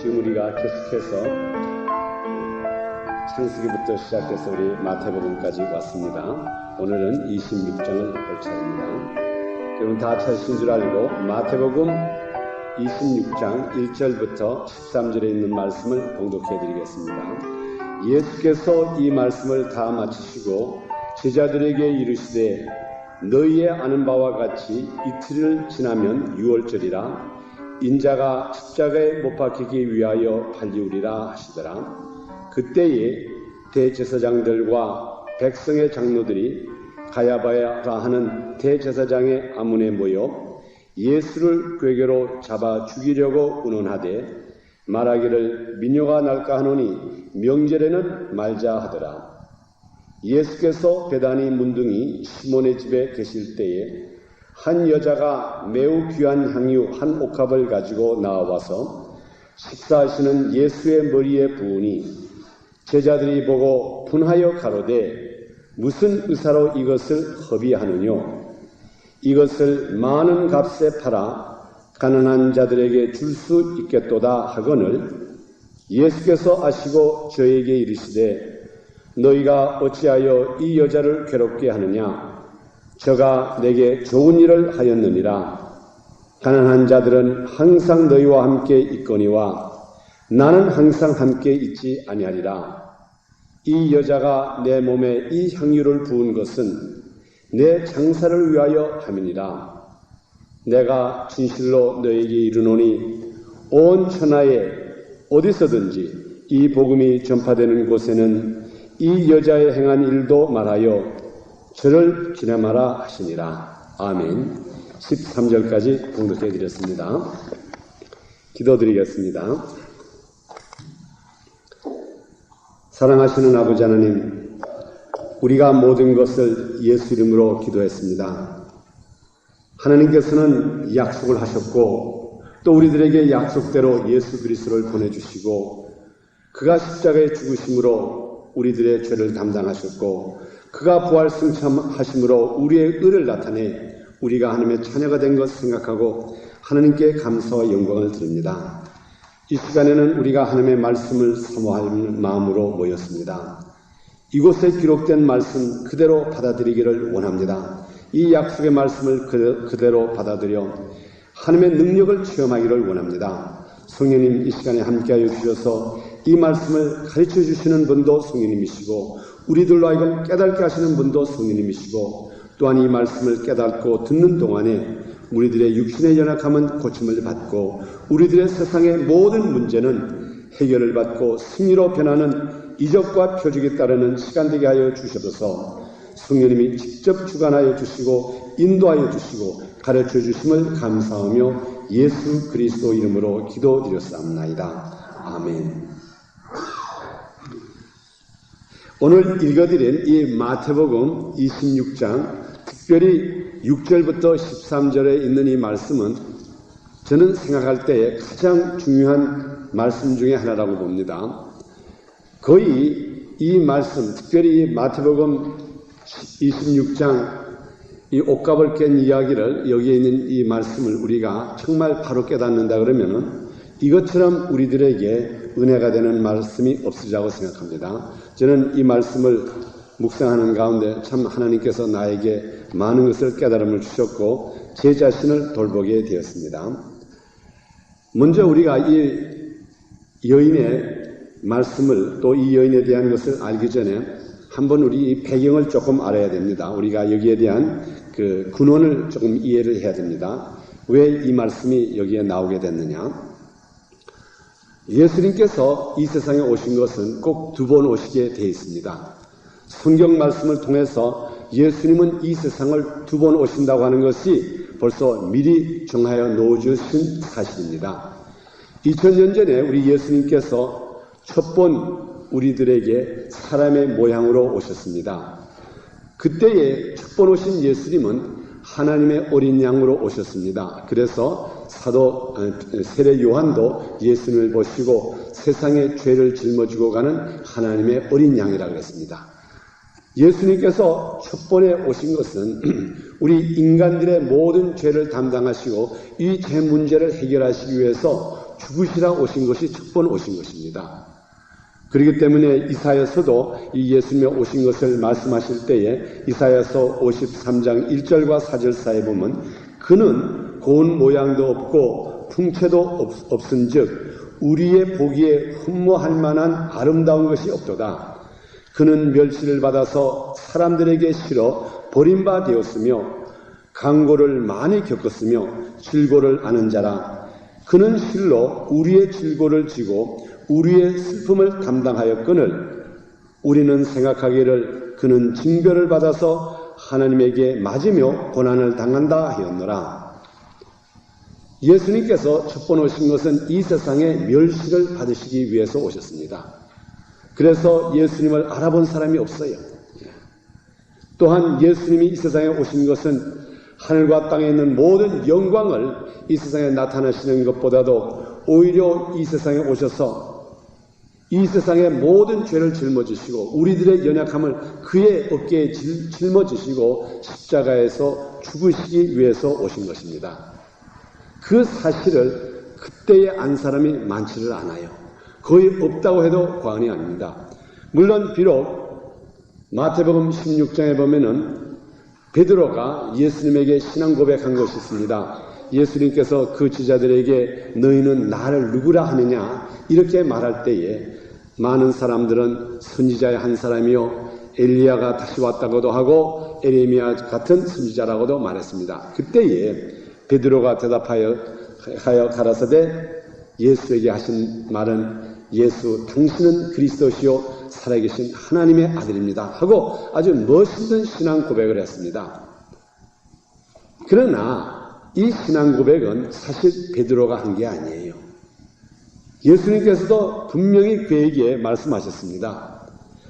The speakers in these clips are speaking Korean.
지금 우리가 계속해서 창세기부터 시작해서 우리 마태복음까지 왔습니다. 오늘은 26장을 볼 차례입니다. 여러분 다 찾으신 줄 알고 마태복음 26장 1절부터 13절에 있는 말씀을 봉독해 드리겠습니다. 예수께서 이 말씀을 다 마치시고 제자들에게 이르시되 너희의 아는 바와 같이 이틀을 지나면 유월절이라 인자가 십자가에 못 박히기 위하여 팔리우리라 하시더라. 그때에 대제사장들과 백성의 장로들이 가야바라 하는 대제사장의 아문에 모여 예수를 궤계로 잡아 죽이려고 운운하되 말하기를 민요가 날까 하노니 명절에는 말자 하더라. 예수께서 베다니 문둥이 시몬의 집에 계실 때에 한 여자가 매우 귀한 향유 한 옥합을 가지고 나와서 식사하시는 예수의 머리에 부으니 제자들이 보고 분하여 가로되 무슨 의사로 이것을 허비하느뇨? 이것을 많은 값에 팔아 가난한 자들에게 줄 수 있겠도다 하거늘 예수께서 아시고 저에게 이르시되 너희가 어찌하여 이 여자를 괴롭게 하느냐? 저가 내게 좋은 일을 하였느니라. 가난한 자들은 항상 너희와 함께 있거니와 나는 항상 함께 있지 아니하리라. 이 여자가 내 몸에 이 향유를 부은 것은 내 장사를 위하여 함이니라. 내가 진실로 너희에게 이르노니 온 천하에 어디서든지 이 복음이 전파되는 곳에는 이 여자의 행한 일도 말하여 저를 기념하라 하시니라. 아멘. 13절까지 봉독해 드렸습니다. 기도드리겠습니다. 사랑하시는 아버지 하나님, 우리가 모든 것을 예수 이름으로 기도했습니다. 하나님께서는 약속을 하셨고 또 우리들에게 약속대로 예수 그리스도를 보내주시고 그가 십자가에 죽으심으로 우리들의 죄를 담당하셨고 그가 부활 승천하심으로 우리의 의를 나타내 우리가 하나님의 자녀가 된 것을 생각하고 하나님께 감사와 영광을 드립니다. 이 시간에는 우리가 하나님의 말씀을 사모할 마음으로 모였습니다. 이곳에 기록된 말씀 그대로 받아들이기를 원합니다. 이 약속의 말씀을 그대로 받아들여 하나님의 능력을 체험하기를 원합니다. 성령님 이 시간에 함께하여 주셔서 이 말씀을 가르쳐 주시는 분도 성령님이시고 우리들로 하여금 깨닫게 하시는 분도 성령님이시고 또한 이 말씀을 깨닫고 듣는 동안에 우리들의 육신의 연약함은 고침을 받고 우리들의 세상의 모든 문제는 해결을 받고 승리로 변하는 이적과 표적이 따르는 시간 되게 하여 주셔서 성령님이 직접 주관하여 주시고 인도하여 주시고 가르쳐 주심을 감사하며 예수 그리스도 이름으로 기도드렸사옵나이다. 아멘. 오늘 읽어드린 이 마태복음 26장 특별히 6절부터 13절에 있는 이 말씀은 저는 생각할 때에 가장 중요한 말씀 중에 하나라고 봅니다. 거의 이 말씀, 특별히 이 마태복음 26장 이 옥합을 깬 이야기를 여기에 있는 이 말씀을 우리가 정말 바로 깨닫는다 그러면은 이것처럼 우리들에게 은혜가 되는 말씀이 없으리라고 생각합니다. 저는 이 말씀을 묵상하는 가운데 참 하나님께서 나에게 많은 것을 깨달음을 주셨고 제 자신을 돌보게 되었습니다. 먼저 우리가 이 여인의 말씀을 또 이 여인에 대한 것을 알기 전에 한번 우리 이 배경을 조금 알아야 됩니다. 우리가 여기에 대한 그 근원을 조금 이해를 해야 됩니다. 왜 이 말씀이 여기에 나오게 됐느냐? 예수님께서 이 세상에 오신 것은 꼭 두 번 오시게 되어 있습니다. 성경 말씀을 통해서 예수님은 이 세상을 두 번 오신다고 하는 것이 벌써 미리 정하여 놓아주신 사실입니다. 2000년 전에 우리 예수님께서 첫 번 우리들에게 사람의 모양으로 오셨습니다. 그때에 첫 번 오신 예수님은 하나님의 어린 양으로 오셨습니다. 그래서 사도 세례 요한도 예수님을 보시고 세상의 죄를 짊어지고 가는 하나님의 어린 양이라고 했습니다. 예수님께서 첫 번에 오신 것은 우리 인간들의 모든 죄를 담당하시고 이 죄 문제를 해결하시기 위해서 죽으시라 오신 것이 첫 번 오신 것입니다. 그렇기 때문에 이사야서도 이 예수님이 오신 것을 말씀하실 때에 이사야서 53장 1절과 4절 사이에 보면 그는 고운 모양도 없고 풍채도 없은즉 우리의 보기에 흠모할 만한 아름다운 것이 없도다. 그는 멸시를 받아서 사람들에게 실어 버림받았으며 강고를 많이 겪었으며 질고를 아는 자라. 그는 실로 우리의 질고를 지고 우리의 슬픔을 담당하였거늘 우리는 생각하기를 그는 징벌을 받아서 하나님에게 맞으며 고난을 당한다 하였노라. 예수님께서 첫 번 오신 것은 이 세상에 멸시를 받으시기 위해서 오셨습니다. 그래서 예수님을 알아본 사람이 없어요. 또한 예수님이 이 세상에 오신 것은 하늘과 땅에 있는 모든 영광을 이 세상에 나타나시는 것보다도 오히려 이 세상에 오셔서 이 세상의 모든 죄를 짊어지시고 우리들의 연약함을 그의 어깨에 짊어지시고 십자가에서 죽으시기 위해서 오신 것입니다. 그 사실을 그때에 안 사람이 많지를 않아요. 거의 없다고 해도 과언이 아닙니다. 물론 비록 마태복음 16장에 보면은 베드로가 예수님에게 신앙 고백한 것이 있습니다. 예수님께서 그 제자들에게 너희는 나를 누구라 하느냐 이렇게 말할 때에 많은 사람들은 선지자의 한 사람이요 엘리야가 다시 왔다고도 하고 에레미야 같은 선지자라고도 말했습니다. 그때에 베드로가 대답하여 가라사대 예수에게 하신 말은 예수 당신은 그리스도시요 살아계신 하나님의 아들입니다 하고 아주 멋있는 신앙 고백을 했습니다. 그러나 이 신앙 고백은 사실 베드로가 한 게 아니에요. 예수님께서도 분명히 그에게 말씀하셨습니다.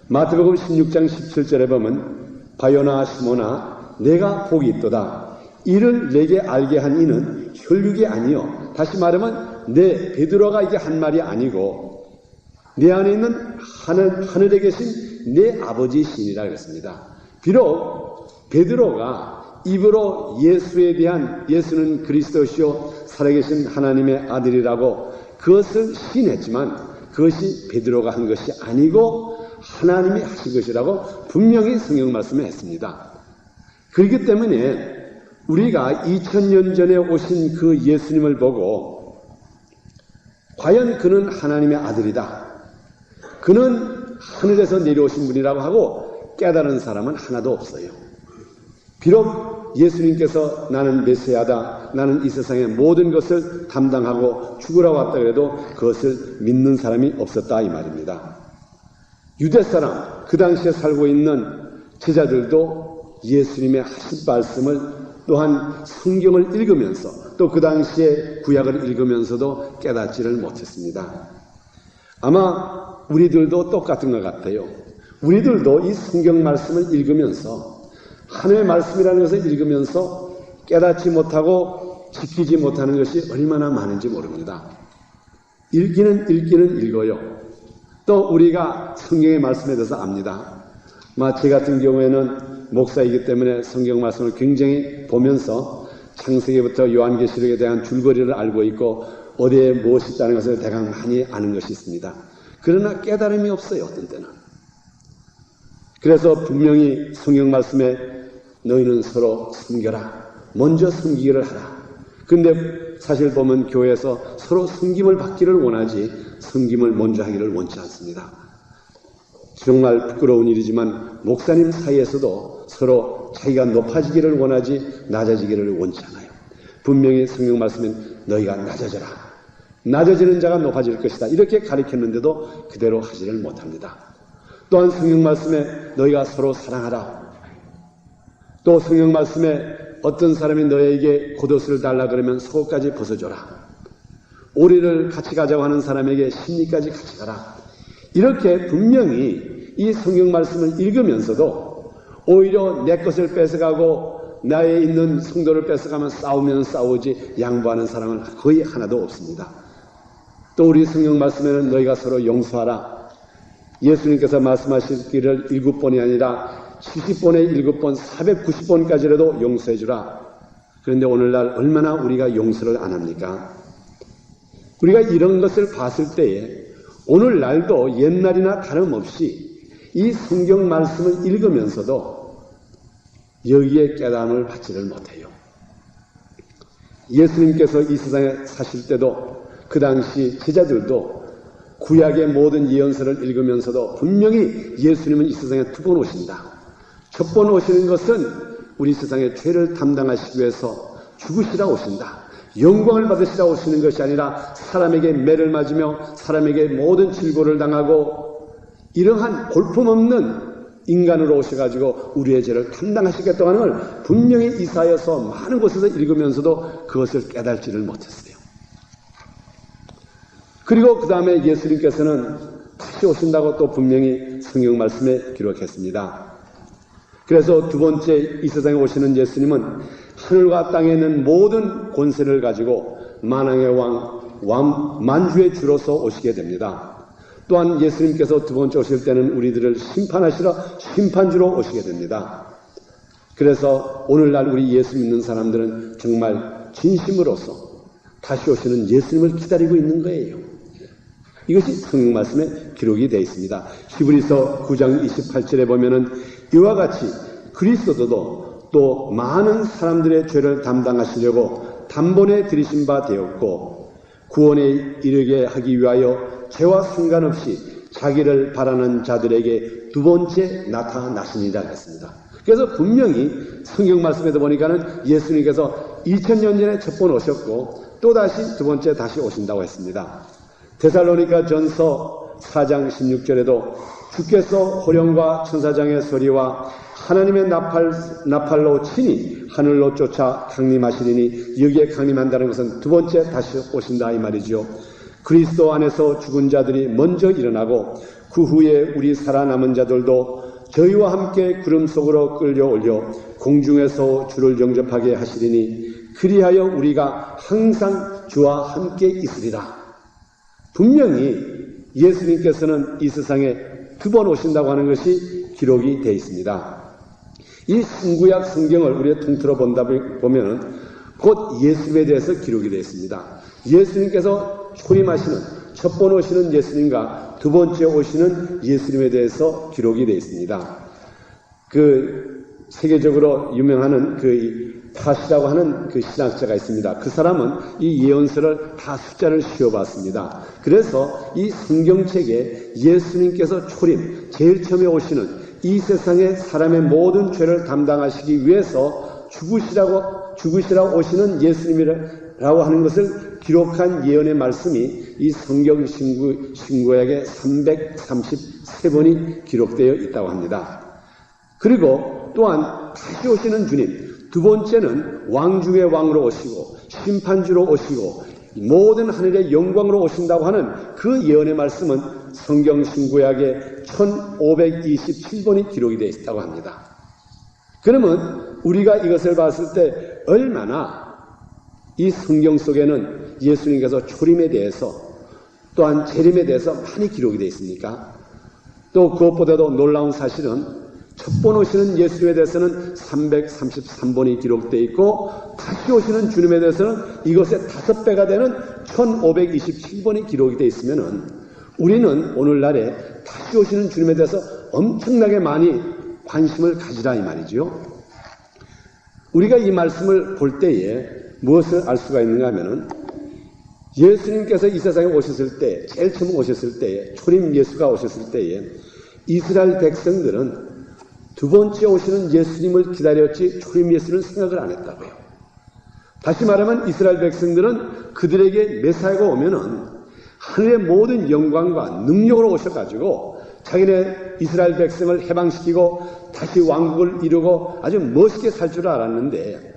마태복음 16장 17절에 보면 바요나 시몬아 내가 복이 있도다. 이를 내게 알게 한 이는 혈육이 아니요. 다시 말하면 내 베드로가 이게 한 말이 아니고 내 안에 있는 하늘에 계신 내 아버지이시니라 그랬습니다. 비록 베드로가 입으로 예수에 대한 예수는 그리스도시요 살아계신 하나님의 아들이라고 그것을 시인했지만 그것이 베드로가 한 것이 아니고 하나님이 하신 것이라고 분명히 성경 말씀을 했습니다. 그렇기 때문에 우리가 2000년 전에 오신 그 예수님을 보고 과연 그는 하나님의 아들이다. 그는 하늘에서 내려오신 분이라고 하고 깨달은 사람은 하나도 없어요. 비록 예수님께서 나는 메시아다. 나는 이 세상의 모든 것을 담당하고 죽으러 왔다 그래도 그것을 믿는 사람이 없었다 이 말입니다. 유대 사람, 그 당시에 살고 있는 제자들도 예수님의 하신 말씀을 또한 성경을 읽으면서 또 그 당시에 구약을 읽으면서도 깨닫지를 못했습니다. 아마 우리들도 똑같은 것 같아요. 우리들도 이 성경 말씀을 읽으면서 하나님의 말씀이라는 것을 읽으면서 깨닫지 못하고 지키지 못하는 것이 얼마나 많은지 모릅니다. 읽기는 읽어요. 또 우리가 성경의 말씀에 대해서 압니다. 제 같은 경우에는 목사이기 때문에 성경 말씀을 굉장히 보면서 창세기부터 요한계시록에 대한 줄거리를 알고 있고 어디에 무엇이 있다는 것을 대강 많이 아는 것이 있습니다. 그러나 깨달음이 없어요. 어떤 때는. 그래서 분명히 성경 말씀에 너희는 서로 섬겨라. 먼저 섬기기를 하라. 근데 사실 보면 교회에서 서로 섬김을 받기를 원하지 섬김을 먼저 하기를 원치 않습니다. 정말 부끄러운 일이지만 목사님 사이에서도 서로 자기가 높아지기를 원하지 낮아지기를 원치 않아요. 분명히 성경 말씀은 너희가 낮아져라. 낮아지는 자가 높아질 것이다. 이렇게 가르쳤는데도 그대로 하지를 못합니다. 또한 성경 말씀에 너희가 서로 사랑하라. 또 성경 말씀에 어떤 사람이 너에게 겉옷을 달라 그러면 속옷까지 벗어줘라. 오리를 같이 가자고 하는 사람에게 심리까지 같이 가라. 이렇게 분명히 이 성경 말씀을 읽으면서도 오히려 내 것을 뺏어가고 나에 있는 성도를 뺏어가면 싸우면 싸우지 양보하는 사람은 거의 하나도 없습니다. 또 우리 성경 말씀에는 너희가 서로 용서하라. 예수님께서 말씀하시기를 7번이 아니라 70번에 7번, 490번까지라도 용서해 주라. 그런데 오늘날 얼마나 우리가 용서를 안 합니까? 우리가 이런 것을 봤을 때에 오늘날도 옛날이나 다름없이 이 성경 말씀을 읽으면서도 여기에 깨달음을 받지를 못해요. 예수님께서 이 세상에 사실 때도 그 당시 제자들도 구약의 모든 예언서를 읽으면서도 분명히 예수님은 이 세상에 두 번 오신다. 첫 번 오시는 것은 우리 세상의 죄를 담당하시기 위해서 죽으시라 오신다. 영광을 받으시라 오시는 것이 아니라 사람에게 매를 맞으며 사람에게 모든 질고를 당하고 이러한 볼품없는 인간으로 오셔가지고 우리의 죄를 담당하시겠다고 하는 걸 분명히 이사야서 많은 곳에서 읽으면서도 그것을 깨달지를 못했어요. 그리고 그 다음에 예수님께서는 다시 오신다고 또 분명히 성경 말씀에 기록했습니다. 그래서 두 번째 이 세상에 오시는 예수님은 하늘과 땅에 있는 모든 권세를 가지고 만왕의 왕 만주의 주로서 오시게 됩니다. 또한 예수님께서 두 번째 오실 때는 우리들을 심판하시러 심판주로 오시게 됩니다. 그래서 오늘날 우리 예수 믿는 사람들은 정말 진심으로서 다시 오시는 예수님을 기다리고 있는 거예요. 이것이 성경 말씀에 기록이 되어 있습니다. 히브리서 9장 28절에 보면은 이와 같이 그리스도도 또 많은 사람들의 죄를 담당하시려고 단번에 들이신 바 되었고 구원에 이르게 하기 위하여 죄와 상관없이 자기를 바라는 자들에게 두 번째 나타나시니라 했습니다. 그래서 분명히 성경 말씀에도 보니까는 예수님께서 2000년 전에 첫 번 오셨고 또다시 두 번째 다시 오신다고 했습니다. 데살로니가 전서 4장 16절에도 주께서 호령과 천사장의 소리와 하나님의 나팔로 친히 하늘로 쫓아 강림하시리니 여기에 강림한다는 것은 두 번째 다시 오신다 이 말이죠. 그리스도 안에서 죽은 자들이 먼저 일어나고 그 후에 우리 살아남은 자들도 저희와 함께 구름 속으로 끌려올려 공중에서 주를 영접하게 하시리니 그리하여 우리가 항상 주와 함께 있으리라. 분명히 예수님께서는 이 세상에 두 번 오신다고 하는 것이 기록이 되어 있습니다. 이 신구약 성경을 우리가 통틀어 본다 보면 곧 예수님에 대해서 기록이 되어 있습니다. 예수님께서 초림하시는 첫 번 오시는 예수님과 두 번째 오시는 예수님에 대해서 기록이 되어 있습니다. 그 세계적으로 유명한 그 파시라고 하는 그 신학자가 있습니다. 그 사람은 이 예언서를 다 숫자를 씌워봤습니다. 그래서 이 성경책에 예수님께서 초림, 제일 처음에 오시는 이 세상의 사람의 모든 죄를 담당하시기 위해서 죽으시라고 오시는 예수님이라고 하는 것을 기록한 예언의 말씀이 이 성경 신구약에 333번이 기록되어 있다고 합니다. 그리고 또한 다시 오시는 주님, 두 번째는 왕 중의 왕으로 오시고 심판주로 오시고 모든 하늘의 영광으로 오신다고 하는 그 예언의 말씀은 성경 신구약에 1527번이 기록이 되어 있다고 합니다. 그러면 우리가 이것을 봤을 때 얼마나 이 성경 속에는 예수님께서 초림에 대해서 또한 재림에 대해서 많이 기록이 되어 있습니까? 또 그것보다도 놀라운 사실은 첫 번 오시는 예수님에 대해서는 333번이 기록되어 있고 다시 오시는 주님에 대해서는 이것의 5배가 되는 1527번이 기록이 되어 있으면 우리는 오늘날에 다시 오시는 주님에 대해서 엄청나게 많이 관심을 가지라 이 말이죠. 우리가 이 말씀을 볼 때에 무엇을 알 수가 있는가 하면은 예수님께서 이 세상에 오셨을 때, 제일 처음 오셨을 때에, 초림 예수가 오셨을 때에 이스라엘 백성들은 두 번째 오시는 예수님을 기다렸지 초림 예수는 생각을 안 했다고요. 다시 말하면 이스라엘 백성들은 그들에게 메시아가 오면은 하늘의 모든 영광과 능력으로 오셔가지고 자기네 이스라엘 백성을 해방시키고 다시 왕국을 이루고 아주 멋있게 살 줄 알았는데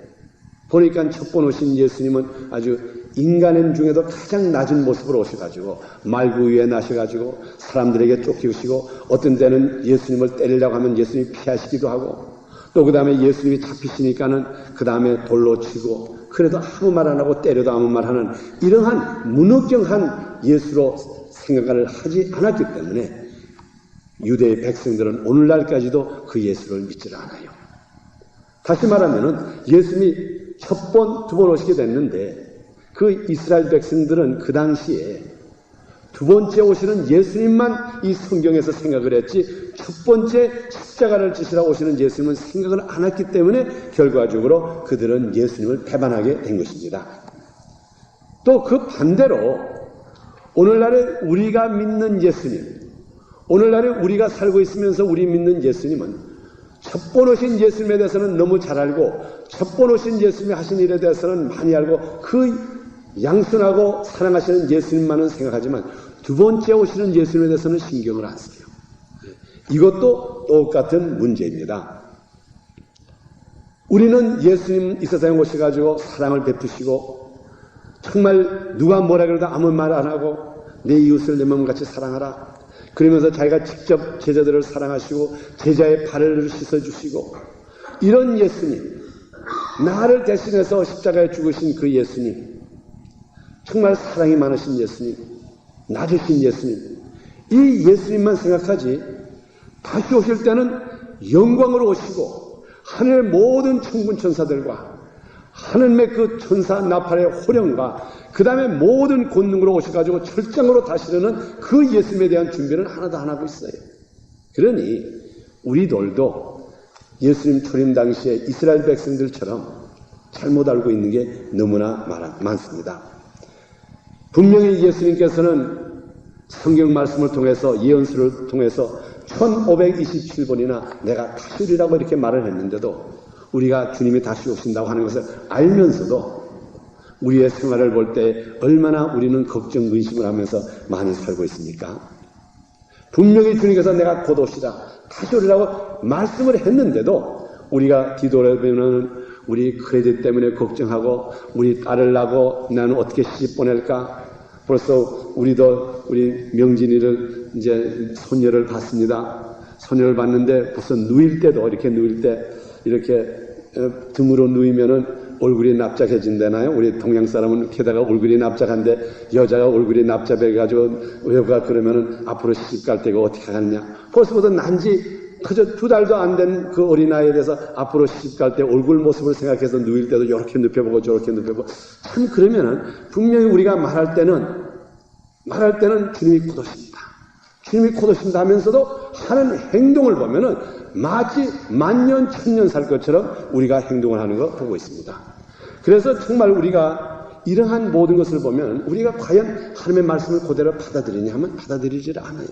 보니까 첫 번 오신 예수님은 아주 인간 중에도 가장 낮은 모습으로 오셔가지고 말구 위에 나셔가지고 사람들에게 쫓기시고 어떤 때는 예수님을 때리려고 하면 예수님이 피하시기도 하고 또 그 다음에 예수님이 잡히시니까는 그 다음에 돌로 치고 그래도 아무 말 안 하고 때려도 아무 말 하는 이러한 무능경한 예수로 생각을 하지 않았기 때문에 유대의 백성들은 오늘날까지도 그 예수를 믿지 않아요. 다시 말하면은 예수님이 첫 번, 두 번 오시게 됐는데 그 이스라엘 백성들은 그 당시에 두 번째 오시는 예수님만 이 성경에서 생각을 했지 첫 번째 십자가를 지시러 오시는 예수님은 생각을 안 했기 때문에 결과적으로 그들은 예수님을 배반하게 된 것입니다. 또 그 반대로 오늘날에 우리가 믿는 예수님, 오늘날에 우리가 살고 있으면서 우리 믿는 예수님은 첫 번 오신 예수님에 대해서는 너무 잘 알고 첫 번 오신 예수님이 하신 일에 대해서는 많이 알고 그 양순하고 사랑하시는 예수님만은 생각하지만 두 번째 오시는 예수님에 대해서는 신경을 안 써요. 이것도 똑같은 문제입니다. 우리는 예수님 이 세상에 오셔가지고 사랑을 베푸시고 정말 누가 뭐라 그래도 아무 말 안 하고 내 이웃을 내 몸같이 사랑하라. 그러면서 자기가 직접 제자들을 사랑하시고 제자의 발을 씻어주시고 이런 예수님, 나를 대신해서 십자가에 죽으신 그 예수님, 정말 사랑이 많으신 예수님, 낮으신 예수님, 이 예수님만 생각하지 다시 오실 때는 영광으로 오시고 하늘의 모든 천군 천사들과 하늘의 그 천사 나팔의 호령과 그 다음에 모든 권능으로 오셔가지고 철장으로 다시려는 그 예수님에 대한 준비는 하나도 안 하고 있어요. 그러니 우리들도 예수님 초림 당시에 이스라엘 백성들처럼 잘못 알고 있는 게 너무나 많습니다. 분명히 예수님께서는 성경 말씀을 통해서 예언서를 통해서 1527번이나 내가 다시 오리라고 이렇게 말을 했는데도 우리가 주님이 다시 오신다고 하는 것을 알면서도 우리의 생활을 볼 때 얼마나 우리는 걱정, 의심을 하면서 많이 살고 있습니까? 분명히 주님께서 내가 곧 오시라, 다시 오리라고 말씀을 했는데도 우리가 기도를 하면 우리 크레딧 때문에 걱정하고 우리 딸을 낳고 나는 어떻게 시집 보낼까? 벌써 우리도 우리 명진이를 이제 손녀를 봤습니다. 손녀를 봤는데 벌써 누일 때도 이렇게 누일 때 이렇게 등으로 누이면은 얼굴이 납작해진다나요? 우리 동양 사람은 게다가 얼굴이 납작한데 여자가 얼굴이 납작해가지고 여가 그러면은 앞으로 시집 갈 때가 어떻게 하겠냐? 벌써부터 난지 그저 2달도 안 된 그 어린아이에 대해서 앞으로 시집 갈 때 얼굴 모습을 생각해서 누일 때도 이렇게 눕혀보고 저렇게 눕혀보고 참 그러면은 분명히 우리가 말할 때는 주님이 곧 오십니다. 주님이 곧 오신다 하면서도 하는 행동을 보면은 마치 만년 천년 살 것처럼 우리가 행동을 하는 거 보고 있습니다. 그래서 정말 우리가 이러한 모든 것을 보면 우리가 과연 하나님의 말씀을 그대로 받아들이냐 하면 받아들이질 않아요.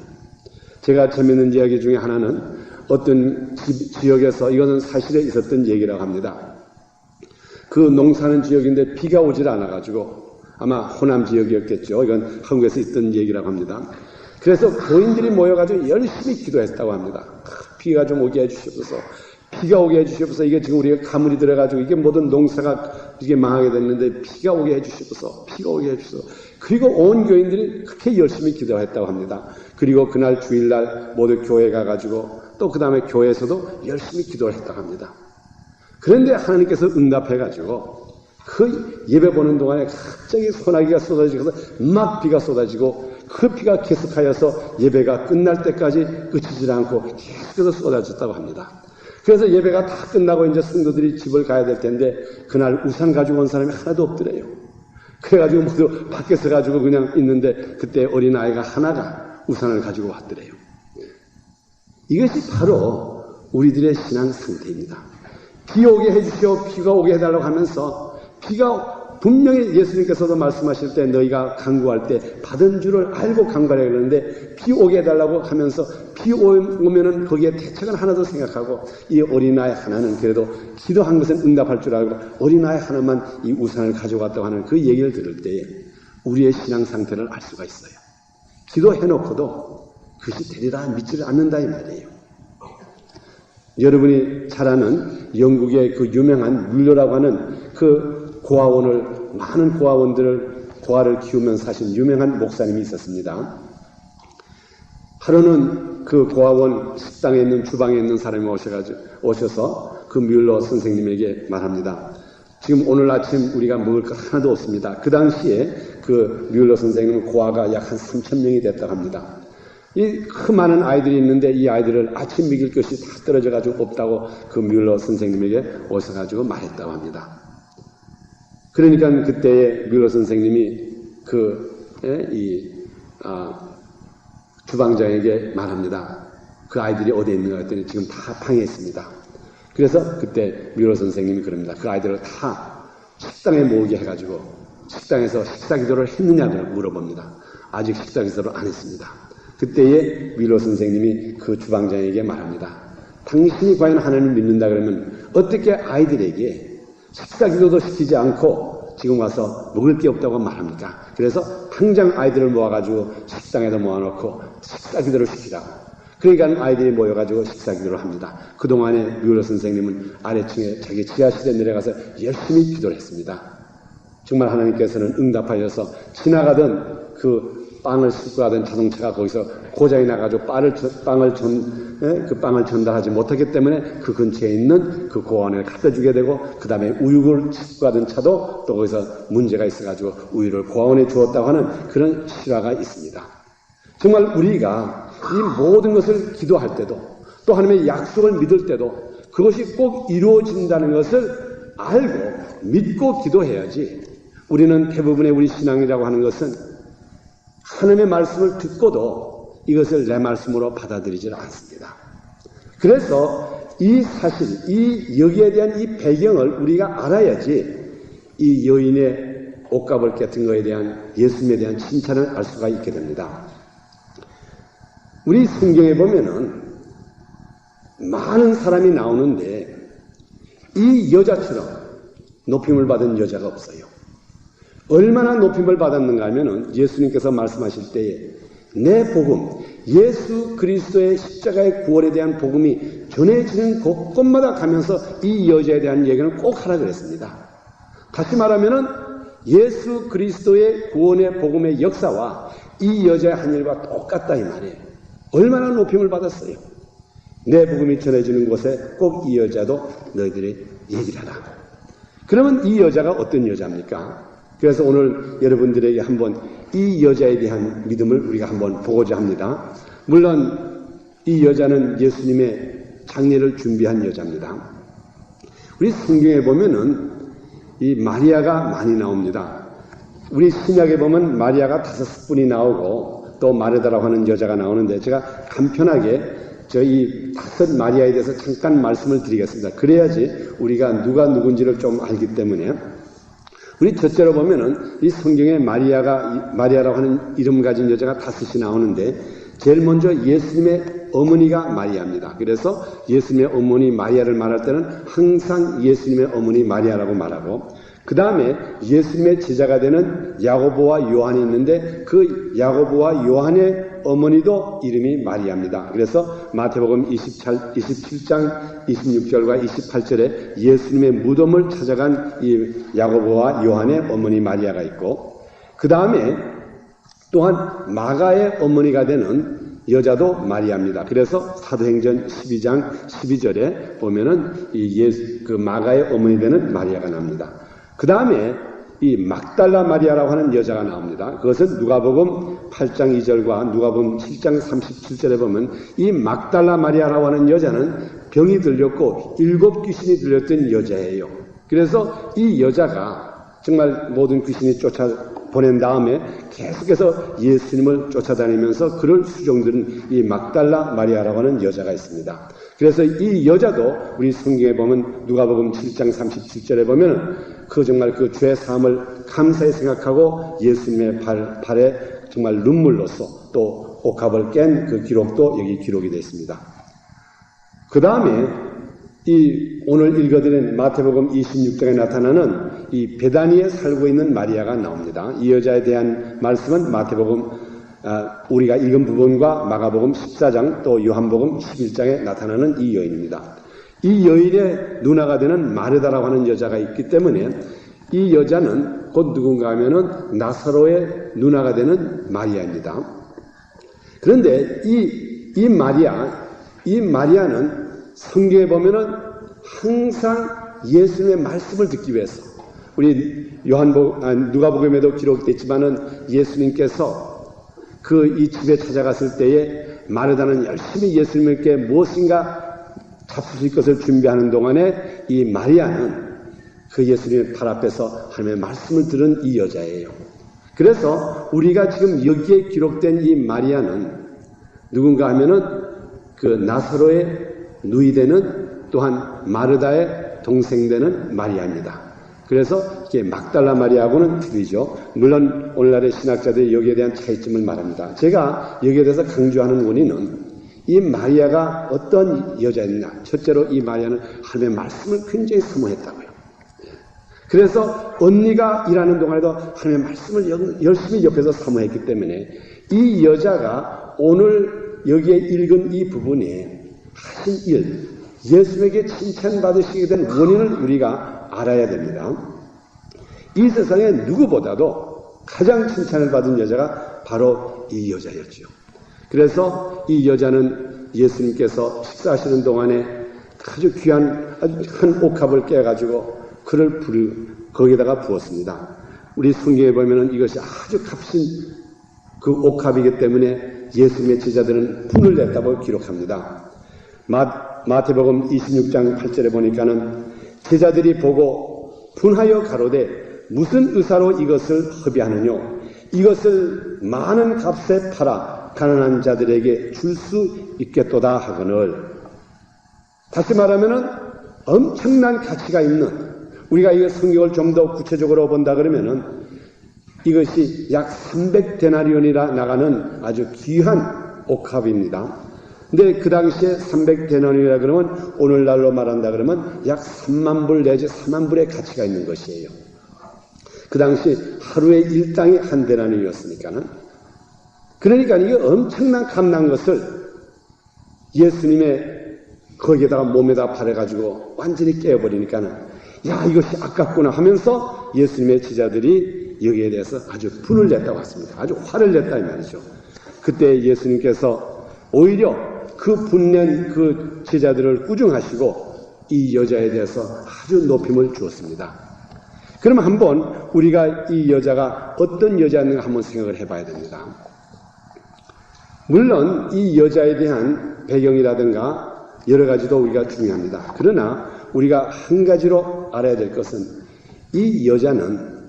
제가 재미있는 이야기 중에 하나는 어떤 지역에서 이것은 사실에 있었던 얘기라고 합니다. 그 농사는 지역인데 비가 오질 않아가지고 아마 호남 지역이었겠죠. 이건 한국에서 있던 얘기라고 합니다. 그래서 교인들이 모여가지고 열심히 기도했다고 합니다. 비가 좀 오게 해주시옵소서. 비가 오게 해주시옵소서. 이게 지금 우리가 가물이 들어가지고 이게 모든 농사가 이게 망하게 됐는데 비가 오게 해주시옵소서. 비가 오게 해주시옵소서. 그리고 온 교인들이 그렇게 열심히 기도했다고 합니다. 그리고 그날 주일날 모두 교회 가가지고 또 그 다음에 교회에서도 열심히 기도를 했다고 합니다. 그런데 하나님께서 응답해가지고 그 예배 보는 동안에 갑자기 소나기가 쏟아지면서 막 비가 쏟아지고 그 비가 계속하여서 예배가 끝날 때까지 그치질 않고 계속해서 쏟아졌다고 합니다. 그래서 예배가 다 끝나고 이제 성도들이 집을 가야 될 텐데 그날 우산 가지고 온 사람이 하나도 없더래요. 그래가지고 모두 밖에서 가지고 그냥 있는데 그때 어린아이가 하나가 우산을 가지고 왔더래요. 이것이 바로 우리들의 신앙 상태입니다. 비 오게 해주시오, 비가 오게 해달라고 하면서 비가 분명히 예수님께서도 말씀하실 때 너희가 간구할 때 받은 줄을 알고 간구하라 그러는데 비 오게 해달라고 하면서 비 오면은 거기에 대책은 하나도 생각하고 이 어린아이 하나는 그래도 기도한 것은 응답할 줄 알고 어린아이 하나만 이 우산을 가져갔다고 하는 그 얘기를 들을 때에 우리의 신앙 상태를 알 수가 있어요. 기도해놓고도 그것이 되리라 믿지를 않는다 이 말이에요. 여러분이 잘 아는 영국의 그 유명한 뮬러라고 하는 그 많은 고아를 키우면서 사신 유명한 목사님이 있었습니다. 하루는 그 고아원 식당에 있는 주방에 있는 사람이 오셔서 그 뮬러 선생님에게 말합니다. 지금 오늘 아침 우리가 먹을 거 하나도 없습니다. 그 당시에 그 뮬러 선생님은 고아가 약 한 3,000명이 됐다고 합니다. 이 그 많은 아이들이 있는데 이 아이들을 아침 먹일 것이 다 떨어져가지고 없다고 그 뮬러 선생님에게 오셔가지고 말했다고 합니다. 그러니까 그때에 뮬러 선생님이 주방장에게 말합니다. 그 아이들이 어디에 있는가 했더니 지금 다 방에 있습니다. 그래서 그때 뮬러 선생님이 그럽니다. 그 아이들을 다 식당에 모으게 해가지고 식당에서 식사 기도를 했느냐고 물어봅니다. 아직 식사 기도를 안 했습니다. 그때에 뮬러 선생님이 그 주방장에게 말합니다. 당신이 과연 하나님을 믿는다 그러면 어떻게 아이들에게 식사 기도도 시키지 않고 지금 와서 먹을 게 없다고 말합니까? 그래서 당장 아이들을 모아가지고 식당에다 모아놓고 식사 기도를 시키라고. 그러니까 아이들이 모여가지고 식사 기도를 합니다. 그동안에 뮬러 선생님은 아래층에 자기 지하실에 내려가서 열심히 기도를 했습니다. 정말 하나님께서는 응답하셔서 지나가던 그 빵을 싣고 가던 자동차가 거기서 고장이 나가지고 빵을 전달하지 못하기 때문에 그 근처에 있는 그 고아원에 갖다 주게 되고, 그 다음에 우유를 싣고 가던 차도 또 거기서 문제가 있어가지고 우유를 고아원에 주었다고 하는 그런 실화가 있습니다. 정말 우리가 이 모든 것을 기도할 때도, 또 하나님의 약속을 믿을 때도 그것이 꼭 이루어진다는 것을 알고 믿고 기도해야지. 우리는 대부분의 우리 신앙이라고 하는 것은 하나님의 말씀을 듣고도 이것을 내 말씀으로 받아들이질 않습니다. 그래서 이 사실, 여기에 대한 이 배경을 우리가 알아야지 이 여인의 옷가볼 같은 것에 대한 예수님에 대한 칭찬을 알 수가 있게 됩니다. 우리 성경에 보면은 많은 사람이 나오는데 이 여자처럼 높임을 받은 여자가 없어요. 얼마나 높임을 받았는가 하면은 예수님께서 말씀하실 때에 내 복음, 예수 그리스도의 십자가의 구원에 대한 복음이 전해지는 곳곳마다 가면서 이 여자에 대한 얘기는 꼭 하라 그랬습니다. 다시 말하면은 예수 그리스도의 구원의 복음의 역사와 이 여자의 한 일과 똑같다 이 말이에요. 얼마나 높임을 받았어요. 내 복음이 전해지는 곳에 꼭 이 여자도 너희들이 얘기를 하라. 그러면 이 여자가 어떤 여자입니까? 그래서 오늘 여러분들에게 한번 이 여자에 대한 믿음을 우리가 한번 보고자 합니다. 물론 이 여자는 예수님의 장례를 준비한 여자입니다. 우리 성경에 보면은 이 마리아가 많이 나옵니다. 우리 신약에 보면 마리아가 5분이 나오고 또 마르다라고 하는 여자가 나오는데, 제가 간편하게 저희 5 마리아에 대해서 잠깐 말씀을 드리겠습니다. 그래야지 우리가 누가 누군지를 좀 알기 때문에. 우리 첫째로 보면은 이 성경에 마리아라고 하는 이름 가진 여자가 5이 나오는데, 제일 먼저 예수님의 어머니가 마리아입니다. 그래서 예수님의 어머니 마리아를 말할 때는 항상 예수님의 어머니 마리아라고 말하고, 그 다음에 예수님의 제자가 되는 야고보와 요한이 있는데 그 야고보와 요한의 어머니도 이름이 마리아입니다. 그래서 마태복음 27장 26절과 28절에 예수님의 무덤을 찾아간 이 야고보와 요한의 어머니 마리아가 있고, 그 다음에 또한 마가의 어머니가 되는 여자도 마리아입니다. 그래서 사도행전 12장 12절에 보면은 그 마가의 어머니 되는 마리아가 나옵니다. 그 다음에 이 막달라 마리아라고 하는 여자가 나옵니다. 그것은 누가복음 8장 2절과 누가복음 7장 37절에 보면 이 막달라 마리아라고 하는 여자는 병이 들렸고 7 귀신이 들렸던 여자예요. 그래서 이 여자가 정말 모든 귀신이 쫓아보낸 다음에 계속해서 예수님을 쫓아다니면서 그를 수종드는 이 막달라 마리아라고 하는 여자가 있습니다. 그래서 이 여자도 우리 성경에 보면 누가복음 7장 37절에 보면 그 정말 그 죄 사함을 감사히 생각하고 예수님의 발에 정말 눈물로써 또 옥합을 깬 그 기록도 여기 기록이 되어 있습니다. 그 다음에 이 오늘 읽어드린 마태복음 26장에 나타나는 이 베다니에 살고 있는 마리아가 나옵니다. 이 여자에 대한 말씀은 마태복음 우리가 읽은 부분과 마가복음 14장 또 요한복음 11장에 나타나는 이 여인입니다. 이 여인의 누나가 되는 마르다라고 하는 여자가 있기 때문에 이 여자는 곧 누군가 하면은 나사로의 누나가 되는 마리아입니다. 그런데 이 마리아는 성경에 보면은 항상 예수님의 말씀을 듣기 위해서, 우리 누가복음에도 기록됐지만은 예수님께서 이 집에 찾아갔을 때에 마르다는 열심히 예수님께 무엇인가 잡수실 것을 준비하는 동안에 이 마리아는 그 예수님의 발 앞에서 하나님의 말씀을 들은 이 여자예요. 그래서 우리가 지금 여기에 기록된 이 마리아는 누군가 하면은 그 나사로의 누이되는 또한 마르다의 동생 되는 마리아입니다. 그래서 이게 막달라 마리아하고는 틀리죠. 물론 오늘날의 신학자들이 여기에 대한 차이점을 말합니다. 제가 여기에 대해서 강조하는 원인은 이 마리아가 어떤 여자였냐. 첫째로 이 마리아는 하나님의 말씀을 굉장히 사모했다고요. 그래서 언니가 일하는 동안에도 하나님의 말씀을 열심히 옆에서 사모했기 때문에 이 여자가 오늘 여기에 읽은 이 부분에 하신 일, 예수에게 칭찬받으시게 된 원인을 우리가 알아야 됩니다. 이 세상에 누구보다도 가장 칭찬을 받은 여자가 바로 이 여자였죠. 그래서 이 여자는 예수님께서 식사하시는 동안에 아주 귀한 아주 한 옥합을 깨가지고 그를 거기다가 부었습니다. 우리 성경에 보면은 이것이 아주 값진 그 옥합이기 때문에 예수님의 제자들은 분을 냈다고 기록합니다. 마태복음 26장 8절에 보니까는 제자들이 보고 분하여 가로되 무슨 의사로 이것을 허비하느뇨? 이것을 많은 값에 팔아 가난한 자들에게 줄 수 있겠도다 하거늘. 다시 말하면은 엄청난 가치가 있는, 우리가 이 성경을 좀 더 구체적으로 본다 그러면은 이것이 약 300데나리온이라 나가는 아주 귀한 옥합입니다. 근데 그 당시에 300데나리온이라 그러면 오늘날로 말한다 그러면 약 3만 불 내지 4만 불의 가치가 있는 것이에요. 그 당시 하루의 일당이 한 데나리온이었으니까는. 그러니까 이게 엄청난 값난 것을 예수님의 거기에다가 몸에다 바래가지고 완전히 깨어버리니까는 야, 이것이 아깝구나 하면서 예수님의 제자들이 여기에 대해서 아주 분을 냈다고 했습니다. 아주 화를 냈다 이 말이죠. 그때 예수님께서 오히려 그 분낸 그 제자들을 꾸중하시고 이 여자에 대해서 아주 높임을 주었습니다. 그럼 한번 우리가 이 여자가 어떤 여자였는가 한번 생각을 해봐야 됩니다. 물론 이 여자에 대한 배경이라든가 여러 가지도 우리가 중요합니다. 그러나 우리가 한 가지로 알아야 될 것은 이 여자는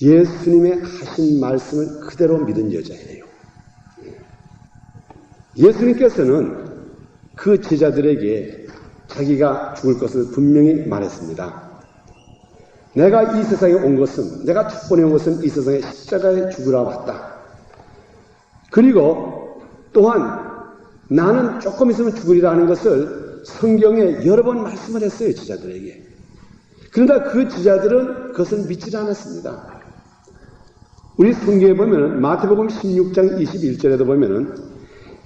예수님의 하신 말씀을 그대로 믿은 여자예요. 예수님께서는 그 제자들에게 자기가 죽을 것을 분명히 말했습니다. 내가 이 세상에 온 것은, 내가 첫 번에 온 것은 이 세상에 십자가에 죽으러 왔다. 그리고 또한 나는 조금 있으면 죽으리라 하는 것을 성경에 여러 번 말씀을 했어요, 제자들에게. 그러나 그 제자들은 그것을 믿지 않았습니다. 우리 성경에 보면은 마태복음 16장 21절에도 보면은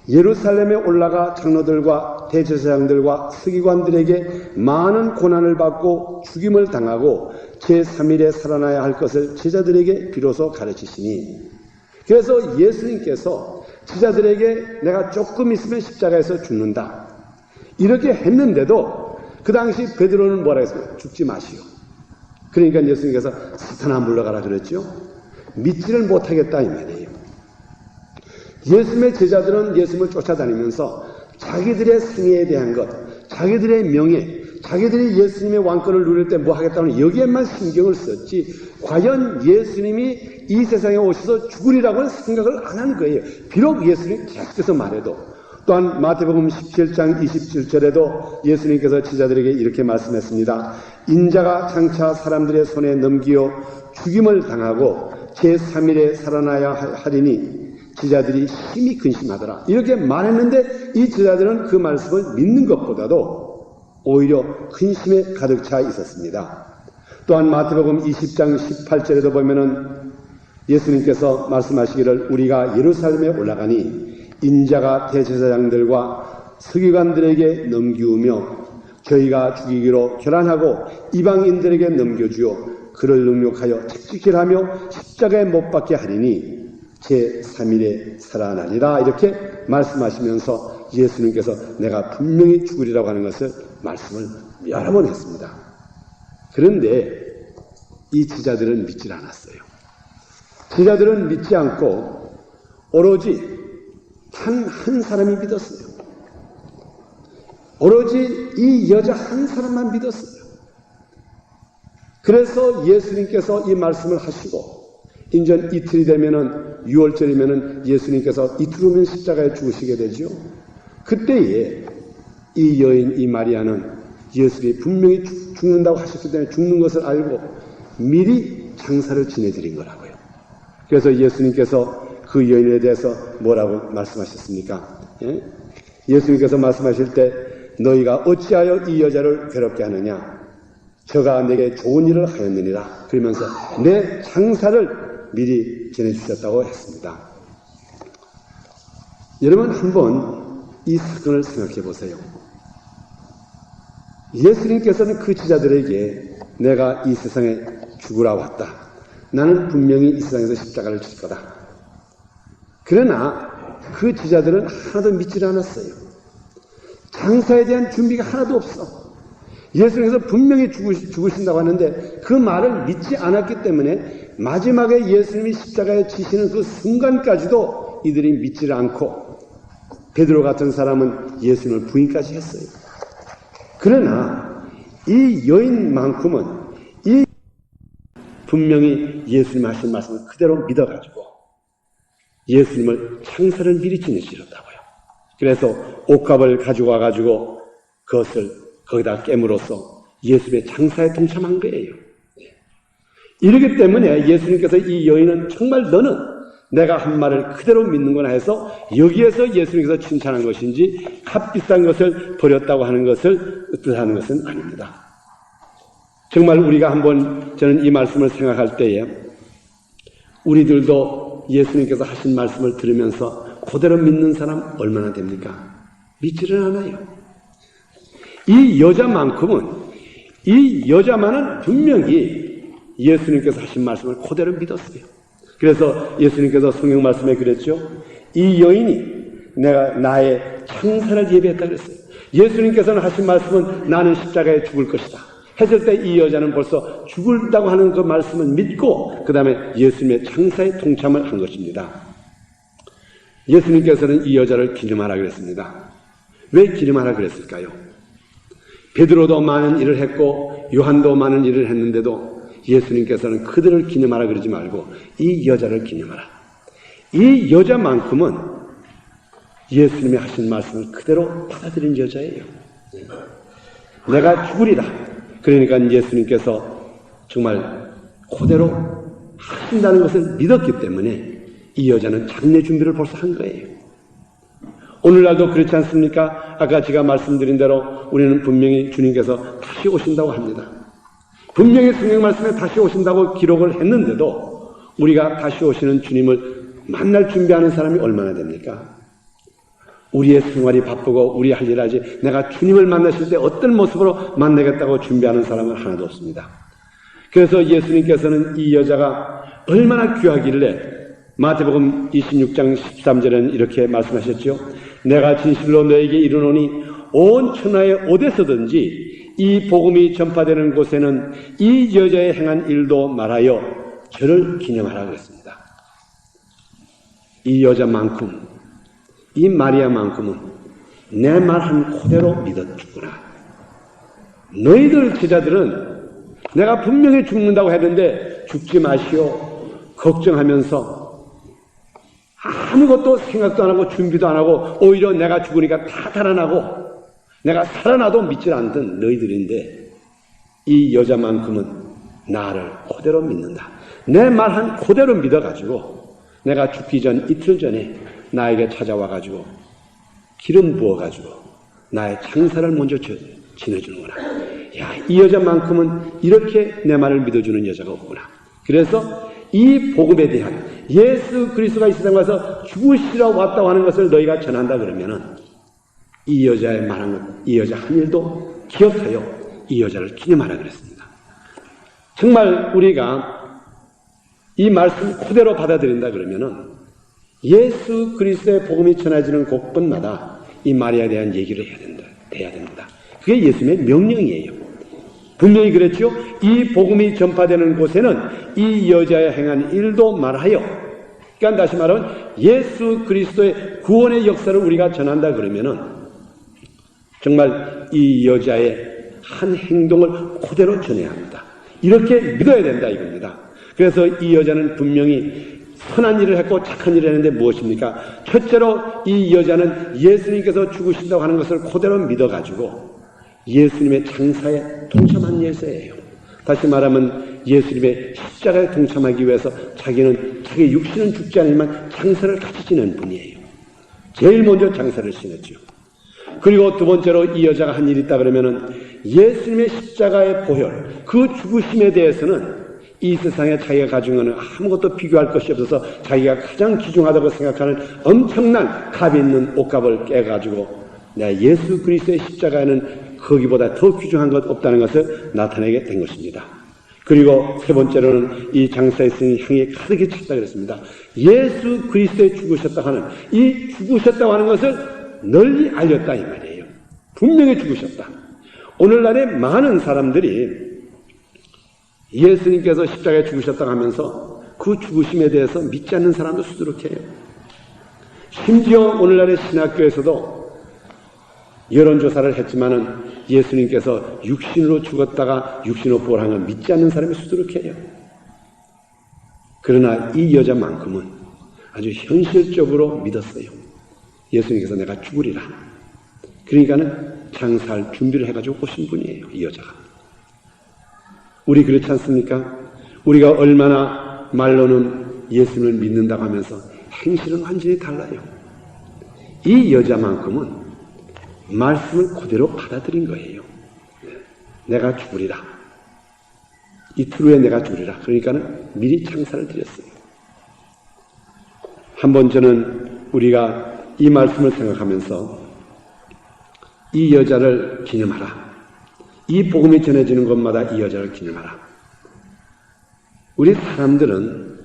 예루살렘에 올라가 장로들과 대제사장들과 서기관들에게 많은 고난을 받고 죽임을 당하고 제3일에 살아나야 할 것을 제자들에게 비로소 가르치시니, 그래서 예수님께서 제자들에게 내가 조금 있으면 십자가에서 죽는다 이렇게 했는데도 그 당시 베드로는 뭐라 했어요? 죽지 마시오. 그러니까 예수님께서 사탄아 물러가라 그랬죠. 믿지를 못하겠다 이 말이에요. 예수님의 제자들은 예수님을 쫓아다니면서 자기들의 생애에 대한 것, 자기들의 명예, 자기들이 예수님의 왕권을 누릴 때 뭐 하겠다는 여기에만 신경을 썼지 과연 예수님이 이 세상에 오셔서 죽으리라고는 생각을 안 하는 거예요. 비록 예수님이 계속해서 말해도. 또한 마태복음 17장 27절에도 예수님께서 제자들에게 이렇게 말씀했습니다. 인자가 장차 사람들의 손에 넘기어 죽임을 당하고 제3일에 살아나야 하리니 제자들이 심히 근심하더라. 이렇게 말했는데 이 제자들은 그 말씀을 믿는 것보다도 오히려 근심에 가득 차 있었습니다. 또한 마태복음 20장 18절에도 보면은 예수님께서 말씀하시기를 우리가 예루살렘에 올라가니 인자가 대제사장들과 서기관들에게 넘기우며 저희가 죽이기로 결단하고 이방인들에게 넘겨주어 그를 능욕하여 책찍질 하며 십자가에 못 박게 하리니 제3일에 살아나리라 이렇게 말씀하시면서 예수님께서 내가 분명히 죽으리라고 하는 것을 말씀을 여러 번 했습니다. 그런데 이 제자들은 믿질 않았어요. 제자들은 믿지 않고 오로지 단 한 사람이 믿었어요. 오로지 이 여자 한 사람만 믿었어요. 그래서 예수님께서 이 말씀을 하시고 인전 이틀이 되면은 6월절이면은 예수님께서 이틀 후면 십자가에 죽으시게 되죠. 그때에 이 여인 이 마리아는 예수님이 분명히 죽는다고 하셨기 때문에 죽는 것을 알고 미리 장사를 지내드린 거라고요. 그래서 예수님께서 그 여인에 대해서 뭐라고 말씀하셨습니까? 예? 예수님께서 말씀하실 때 너희가 어찌하여 이 여자를 괴롭게 하느냐? 저가 내게 좋은 일을 하였느니라. 그러면서 내 장사를 미리 전해주셨다고 했습니다. 여러분 한번 이 사건을 생각해 보세요. 예수님께서는 그 제자들에게 내가 이 세상에 죽으러 왔다. 나는 분명히 이 세상에서 십자가를 질 거다. 그러나 그 제자들은 하나도 믿지 않았어요. 장사에 대한 준비가 하나도 없어. 예수님께서 분명히 죽으신다고 하는데 그 말을 믿지 않았기 때문에 마지막에 예수님이 십자가에 지시는 그 순간까지도 이들이 믿지를 않고 베드로 같은 사람은 예수님을 부인까지 했어요. 그러나 이 여인만큼은 이 분명히 예수님 하신 말씀을 그대로 믿어가지고 예수님을 장사를 미리 지내시렸다고요. 그래서 옷값을 가지고 와가지고 그것을 거기다 깨물어서 예수님의 장사에 동참한 거예요. 이러기 때문에 예수님께서 이 여인은 정말 너는 내가 한 말을 그대로 믿는구나 해서 여기에서 예수님께서 칭찬한 것인지 값비싼 것을 버렸다고 하는 것을 뜻하는 것은 아닙니다. 정말 우리가 한번 저는 이 말씀을 생각할 때에 우리들도 예수님께서 하신 말씀을 들으면서 그대로 믿는 사람 얼마나 됩니까? 믿지를 않아요. 이 여자만은 분명히 예수님께서 하신 말씀을 그대로 믿었어요. 그래서 예수님께서 성경 말씀에 그랬죠. 이 여인이 내가 나의 장사를 예비했다 그랬어요. 예수님께서는 하신 말씀은 나는 십자가에 죽을 것이다 했을 때 이 여자는 벌써 죽을다고 하는 그 말씀을 믿고 그 다음에 예수님의 장사에 동참을 한 것입니다. 예수님께서는 이 여자를 기념하라 그랬습니다. 왜 기념하라 그랬을까요? 베드로도 많은 일을 했고 요한도 많은 일을 했는데도 예수님께서는 그들을 기념하라 그러지 말고 이 여자를 기념하라. 이 여자만큼은 예수님이 하신 말씀을 그대로 받아들인 여자예요. 내가 죽으리다. 그러니까 예수님께서 정말 그대로 하신다는 것을 믿었기 때문에 이 여자는 장례 준비를 벌써 한 거예요. 오늘날도 그렇지 않습니까? 아까 제가 말씀드린 대로 우리는 분명히 주님께서 다시 오신다고 합니다. 분명히 성경 말씀에 다시 오신다고 기록을 했는데도 우리가 다시 오시는 주님을 만날 준비하는 사람이 얼마나 됩니까? 우리의 생활이 바쁘고 우리 할 일 하지 내가 주님을 만나실 때 어떤 모습으로 만나겠다고 준비하는 사람은 하나도 없습니다. 그래서 예수님께서는 이 여자가 얼마나 귀하길래 마태복음 26장 13절에는 이렇게 말씀하셨죠. 내가 진실로 너에게 이르노니 온 천하에 어디서든지 이 복음이 전파되는 곳에는 이 여자의 행한 일도 말하여 저를 기념하라 그랬습니다. 이 여자만큼 이 마리아만큼은 내 말 한 그대로 믿었구나. 너희들 제자들은 내가 분명히 죽는다고 했는데 죽지 마시오 걱정하면서 아무것도 생각도 안 하고 준비도 안 하고 오히려 내가 죽으니까 다 달아나고 내가 살아나도 믿지 않던 너희들인데 이 여자만큼은 나를 그대로 믿는다. 내 말 한 그대로 믿어가지고 내가 죽기 전 이틀 전에 나에게 찾아와가지고 기름 부어가지고 나의 장사를 먼저 지내주는구나. 야, 이 여자만큼은 이렇게 내 말을 믿어주는 여자가 없구나. 그래서 이 복음에 대한 예수 그리스도가 이 세상에 와서 죽으시러 왔다고 하는 것을 너희가 전한다 그러면은 이 여자의 말한 것, 이 여자 한 일도 기억하여 이 여자를 기념하라 그랬습니다. 정말 우리가 이 말씀 그대로 받아들인다 그러면은 예수 그리스도의 복음이 전해지는 곳곳마다 이 마리아에 대한 얘기를 해야 됩니다. 그게 예수님의 명령이에요. 분명히 그랬죠. 이 복음이 전파되는 곳에는 이 여자의 행한 일도 말하여, 그러니까 다시 말하면 예수 그리스도의 구원의 역사를 우리가 전한다 그러면은 정말 이 여자의 한 행동을 그대로 전해야 합니다. 이렇게 믿어야 된다 이겁니다. 그래서 이 여자는 분명히 선한 일을 했고 착한 일을 했는데 무엇입니까? 첫째로 이 여자는 예수님께서 죽으신다고 하는 것을 그대로 믿어가지고 예수님의 장사에 동참한 여자예요. 다시 말하면 예수님의 십자가에 동참하기 위해서 자기는 자기 육신은 죽지 않지만 장사를 같이 지낸 분이에요. 제일 먼저 장사를 지냈죠. 그리고 두 번째로 이 여자가 한 일이 있다 그러면은 예수님의 십자가의 보혈, 그 죽으심에 대해서는 이 세상에 자기가 가진 것은 아무것도 비교할 것이 없어서 자기가 가장 귀중하다고 생각하는 엄청난 값이 있는 옷값을 깨가지고 내가 예수 그리스도의 십자가에는 거기보다 더 귀중한 것 없다는 것을 나타내게 된 것입니다. 그리고 세 번째로는 이 장사에 쓰인 향이 가득히 찼다 그랬습니다. 예수 그리스도에 죽으셨다 하는 이 죽으셨다고 하는 것을 널리 알렸다 이 말이에요. 분명히 죽으셨다. 오늘날에 많은 사람들이 예수님께서 십자가에 죽으셨다고 하면서 그 죽으심에 대해서 믿지 않는 사람도 수두룩해요. 심지어 오늘날의 신학교에서도 여론조사를 했지만은 예수님께서 육신으로 죽었다가 육신으로 부활한 걸 믿지 않는 사람이 수두룩해요. 그러나 이 여자만큼은 아주 현실적으로 믿었어요. 예수님께서 내가 죽으리라. 그러니까는 장사할 준비를 해가지고 오신 분이에요. 이 여자가. 우리 그렇지 않습니까? 우리가 얼마나 말로는 예수님을 믿는다고 하면서 행실은 완전히 달라요. 이 여자만큼은 말씀을 그대로 받아들인 거예요. 내가 죽으리라. 이틀 후에 내가 죽으리라. 그러니까는 미리 장사를 드렸어요. 한번 저는 우리가 이 말씀을 생각하면서 이 여자를 기념하라. 이 복음이 전해지는 것마다 이 여자를 기념하라. 우리 사람들은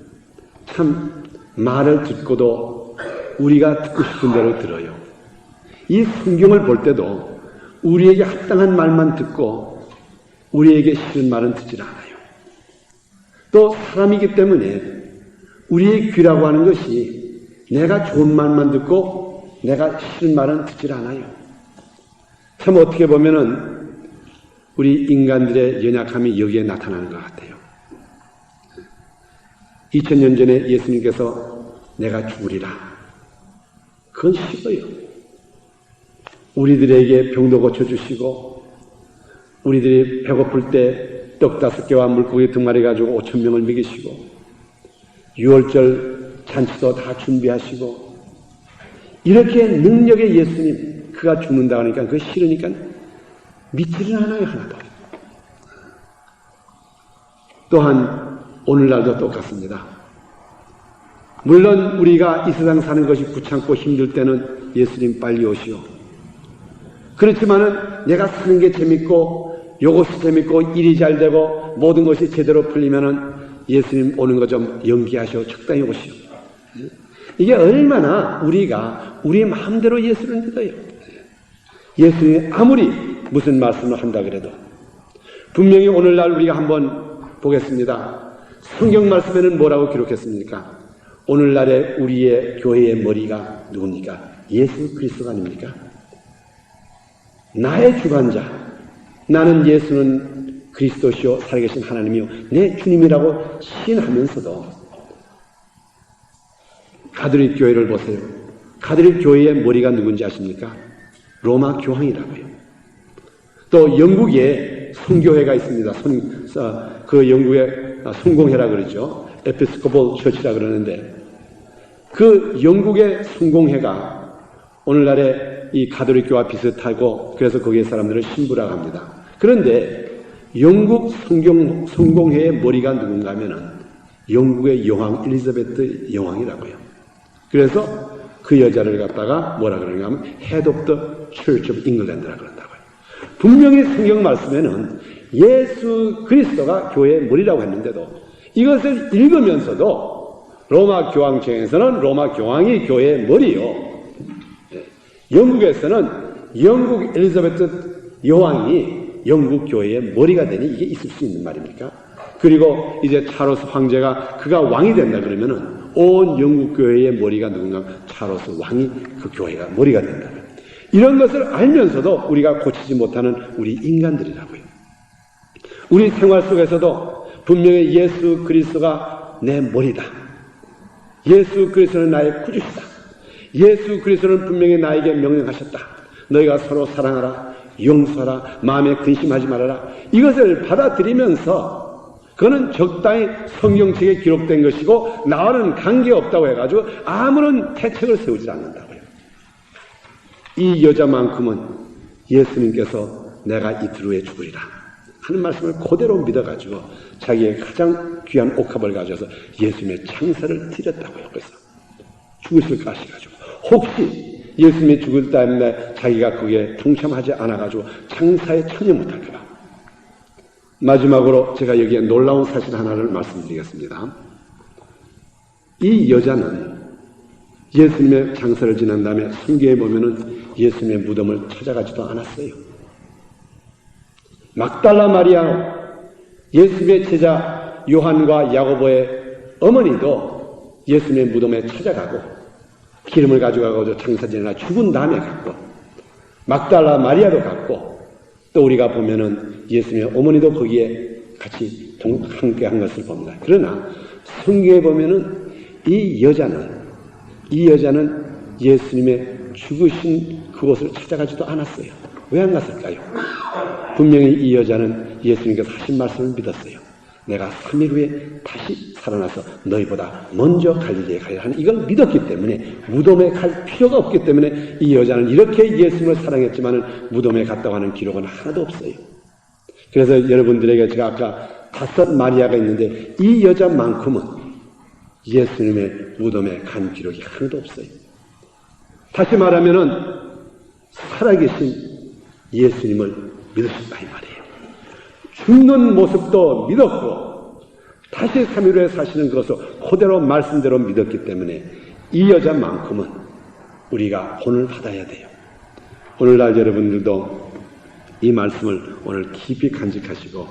참 말을 듣고도 우리가 듣고 싶은 대로 들어요. 이 성경을 볼 때도 우리에게 합당한 말만 듣고 우리에게 싫은 말은 듣질 않아요. 또 사람이기 때문에 우리의 귀라고 하는 것이 내가 좋은 말만 듣고 내가 싫은 말은 듣질 않아요. 참 어떻게 보면은 우리 인간들의 연약함이 여기에 나타나는 것 같아요. 2000년 전에 예수님께서 내가 죽으리라. 그건 싫어요. 우리들에게 병도 고쳐주시고 우리들이 배고플 때 떡 5개와 물고기 2마리 가지고 5,000명을 먹이시고 6월절 잔치도 다 준비하시고 이렇게 능력의 예수님 그가 죽는다 하니까 그거 싫으니까 믿지는 않아요. 하나도. 또한 오늘날도 똑같습니다. 물론 우리가 이 세상 사는 것이 귀찮고 힘들 때는 예수님 빨리 오시오. 그렇지만은 내가 사는 게 재밌고 요것이 재밌고 일이 잘 되고 모든 것이 제대로 풀리면은 예수님 오는 거 좀 연기하시오. 적당히 오시오. 이게 얼마나 우리가 우리 마음대로 예수를 믿어요. 예수님이 아무리 무슨 말씀을 한다 그래도 분명히 오늘날 우리가 한번 보겠습니다. 성경 말씀에는 뭐라고 기록했습니까? 오늘날의 우리의 교회의 머리가 누굽니까? 예수 그리스도가 아닙니까? 나의 주관자 나는 예수는 그리스도시요 살아계신 하나님이요 내 주님이라고 시인하면서도 가톨릭 교회를 보세요. 가톨릭 교회의 머리가 누군지 아십니까? 로마 교황이라고요. 또 영국에 선교회가 있습니다. 그 영국의 성공회라 그러죠. 에피스코폴 처치라 그러는데 그 영국의 성공회가 오늘날의 이 가톨릭 교와 비슷하고 그래서 거기에 사람들을 신부라고 합니다. 그런데 영국 성공회의 머리가 누군가 하면은 영국의 여왕 엘리자베트 여왕이라고요. 그래서 그 여자를 갖다가 뭐라 그러는가 하면 Head of the Church of England라고 그런다고요. 분명히 성경 말씀에는 예수 그리스도가 교회의 머리라고 했는데도 이것을 읽으면서도 로마 교황청에서는 로마 교황이 교회의 머리요. 영국에서는 영국 엘리자베트 여왕이 영국 교회의 머리가 되니 이게 있을 수 있는 말입니까? 그리고 이제 찰스 황제가 그가 왕이 된다 그러면은 온 영국 교회의 머리가 누군가 찰스 왕이 그 교회가 머리가 된다. 이런 것을 알면서도 우리가 고치지 못하는 우리 인간들이라고요. 우리 생활 속에서도 분명히 예수 그리스도가 내 머리다. 예수 그리스도는 나의 구주시다. 예수 그리스도는 분명히 나에게 명령하셨다. 너희가 서로 사랑하라, 용서하라, 마음에 근심하지 말아라. 이것을 받아들이면서 그거는 적당히 성경책에 기록된 것이고 나와는 관계없다고 해가지고 아무런 대책을 세우지 않는다고요. 이 여자만큼은 예수님께서 내가 이틀 후에 죽으리라 하는 말씀을 그대로 믿어가지고 자기의 가장 귀한 옥합을 가져서 예수님의 창사를 드렸다고요. 그래서 죽으실까 하셔가지고 혹시 예수님이 죽을 때문에 자기가 거기에 동참하지 않아가지고 창사에 참여 못할까 봐. 마지막으로 제가 여기에 놀라운 사실 하나를 말씀드리겠습니다. 이 여자는 예수님의 장사를 지난 다음에 성경에 보면은 예수님의 무덤을 찾아가지도 않았어요. 막달라 마리아, 예수님의 제자 요한과 야고보의 어머니도 예수님의 무덤에 찾아가고 기름을 가져가고 장사 지내나 죽은 다음에 갔고, 막달라 마리아도 갔고, 또 우리가 보면은 예수님의 어머니도 거기에 같이 함께 한 것을 봅니다. 그러나 성경에 보면은 이 여자는 예수님의 죽으신 그곳을 찾아가지도 않았어요. 왜 안 갔을까요? 분명히 이 여자는 예수님께서 하신 말씀을 믿었어요. 내가 3일 후에 다시 살아나서 너희보다 먼저 갈릴리에 가리라 하는 이걸 믿었기 때문에 무덤에 갈 필요가 없기 때문에 이 여자는 이렇게 예수님을 사랑했지만은 무덤에 갔다고 하는 기록은 하나도 없어요. 그래서 여러분들에게 제가 아까 5 마리아가 있는데 이 여자만큼은 예수님의 무덤에 간 기록이 하나도 없어요. 다시 말하면은 살아계신 예수님을 믿으셨다 이 말이에요. 죽는 모습도 믿었고 다시 3일 후에 사시는 것을 그대로 말씀대로 믿었기 때문에 이 여자만큼은 우리가 본을 받아야 돼요. 오늘날 여러분들도 이 말씀을 오늘 깊이 간직하시고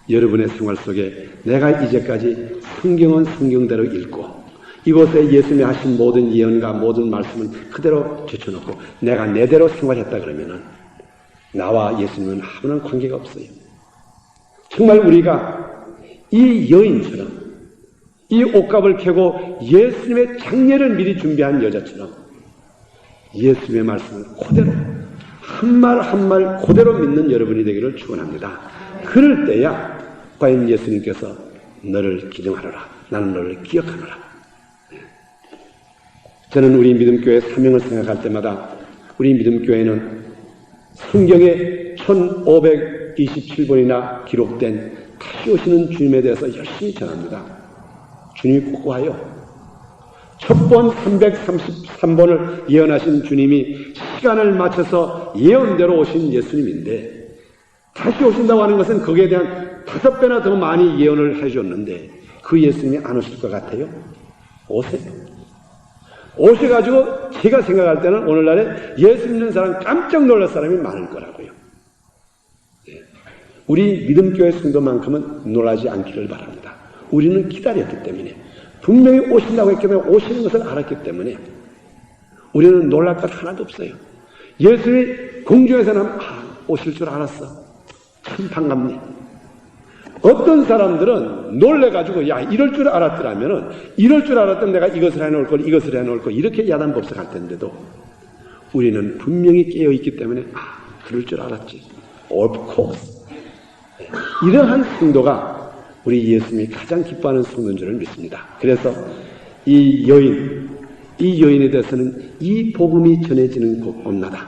여러분의 생활 속에 내가 이제까지 성경은 성경대로 읽고 이곳에 예수님이 하신 모든 예언과 모든 말씀은 그대로 제쳐놓고 내가 내대로 생활했다 그러면은 나와 예수님은 아무런 관계가 없어요. 정말 우리가 이 여인처럼 이 옷값을 캐고 예수님의 장례를 미리 준비한 여자처럼 예수님의 말씀을 그대로 한 말 한 말 그대로 믿는 여러분이 되기를 축원합니다. 그럴 때야 과연 예수님께서 너를 기념하노라, 나는 너를 기억하노라. 저는 우리 믿음교회 사명을 생각할 때마다 우리 믿음교회는 성경에 1527번이나 기록된 다시 오시는 주님에 대해서 열심히 전합니다. 주님이 꼭 와요. 첫 번 333번을 예언하신 주님이 시간을 맞춰서 예언대로 오신 예수님인데 다시 오신다고 하는 것은 거기에 대한 5배나 더 많이 예언을 해줬는데 그 예수님이 안 오실 것 같아요? 오세요. 오셔가지고 제가 생각할 때는 오늘날에 예수 믿는 사람 깜짝 놀랄 사람이 많을 거라고요. 우리 믿음교회 성도만큼은 놀라지 않기를 바랍니다. 우리는 기다렸기 때문에 분명히 오신다고 했기 때문에 오시는 것을 알았기 때문에 우리는 놀랄 것 하나도 없어요. 예수님이 공중에서는 오실 줄 알았어. 참 반갑네. 어떤 사람들은 놀래가지고 야 이럴 줄 알았더라면은 이럴 줄 알았던 내가 이것을 해놓을 걸 이것을 해놓을 걸 이렇게 야단법석할 텐데도 우리는 분명히 깨어있기 때문에 그럴 줄 알았지. Of course. 이러한 성도가 우리 예수님이 가장 기뻐하는 성도인 줄을 믿습니다. 그래서 이 여인에 대해서는 이 복음이 전해지는 곳마다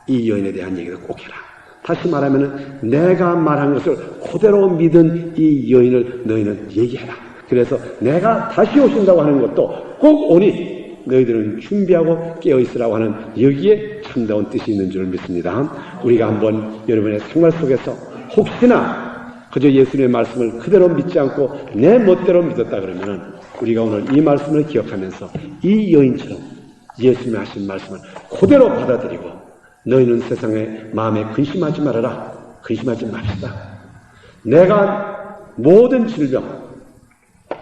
이 여인에 대한 얘기를 꼭 해라. 다시 말하면 내가 말한 것을 그대로 믿은 이 여인을 너희는 얘기해라. 그래서 내가 다시 오신다고 하는 것도 꼭 오니 너희들은 준비하고 깨어있으라고 하는 여기에 참다운 뜻이 있는 줄 믿습니다. 우리가 한번 여러분의 생활 속에서 혹시나 그저 예수님의 말씀을 그대로 믿지 않고 내 멋대로 믿었다 그러면은 우리가 오늘 이 말씀을 기억하면서 이 여인처럼 예수님이 하신 말씀을 그대로 받아들이고 너희는 세상에 마음에 근심하지 말아라. 근심하지 맙시다. 내가 모든 질병,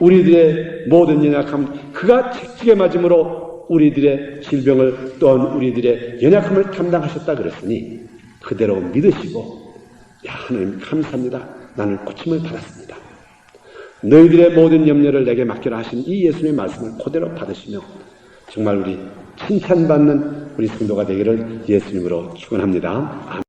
우리들의 모든 연약함, 그가 책지게 맞음으로 우리들의 질병을 또한 우리들의 연약함을 담당하셨다 그랬으니 그대로 믿으시고 야 하나님 감사합니다. 나는 고침을 받았습니다. 너희들의 모든 염려를 내게 맡기라 하신 이 예수님의 말씀을 그대로 받으시며 정말 우리 칭찬받는 우리 성도가 되기를 예수님으로 축원합니다.